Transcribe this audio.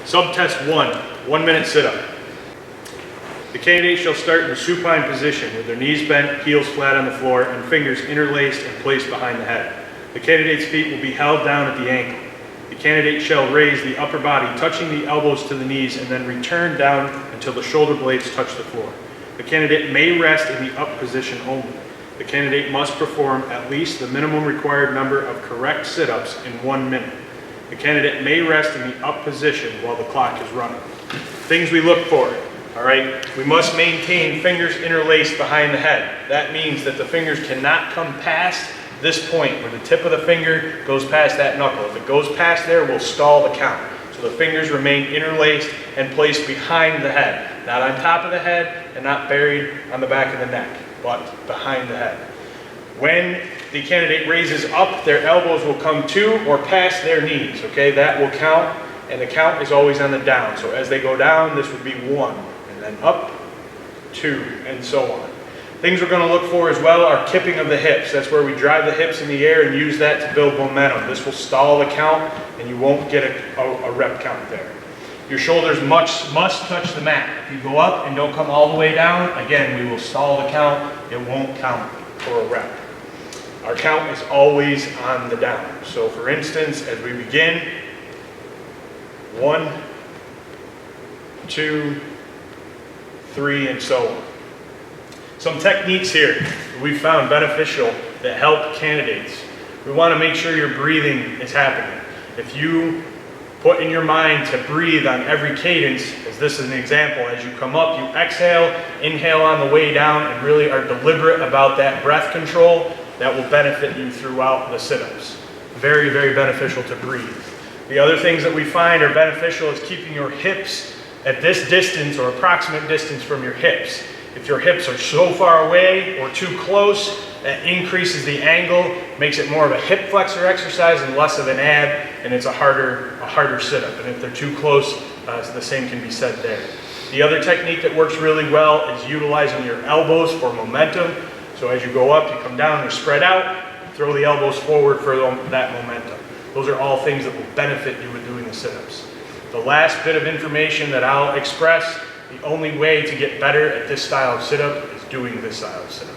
Subtest 1, 1 minute sit-up. The candidate shall start in the supine position with their knees bent, heels flat on the floor, and fingers interlaced and placed behind the head. The candidate's feet will be held down at the ankle. The candidate shall raise the upper body, touching the elbows to the knees, and then return down until the shoulder blades touch the floor. The candidate may rest in the up position only. The candidate must perform at least the minimum required number of correct sit-ups in 1 minute. The candidate may rest in the up position while the clock is running. Things we look for, all right? We must maintain fingers interlaced behind the head. That means that the fingers cannot come past this point where the tip of the finger goes past that knuckle. If it goes past there, we'll stall the count. So the fingers remain interlaced and placed behind the head, not on top of the head and not buried on the back of the neck, but behind the head. When the candidate raises up, their elbows will come to or past their knees, okay? That will count, and the count is always on the down. So as they go down, this would be 1, and then up, 2, and so on. Things we're going to look for as well are kipping of the hips. That's where we drive the hips in the air and use that to build momentum. This will stall the count, and you won't get a rep count there. Your shoulders must touch the mat. If you go up and don't come all the way down, again, we will stall the count. It won't count for a rep. Our count is always on the down. So for instance, as we begin, 1, 2, 3, and so on. Some techniques here that we found beneficial that help candidates. We want to make sure your breathing is happening. If you put in your mind to breathe on every cadence, as this is an example, as you come up, you exhale, inhale on the way down, and really are deliberate about that breath control, that will benefit you throughout the sit-ups. Very, very beneficial to breathe. The other things that we find are beneficial is keeping your hips at this distance or approximate distance from your hips. If your hips are so far away or too close, that increases the angle, makes it more of a hip flexor exercise and less of an ab, and it's a harder sit-up. And if they're too close, the same can be said there. The other technique that works really well is utilizing your elbows for momentum. So as you go up, you come down, you spread out, throw the elbows forward for that momentum. Those are all things that will benefit you with doing the sit-ups. The last bit of information that I'll express, the only way to get better at this style of sit-up is doing this style of sit-up.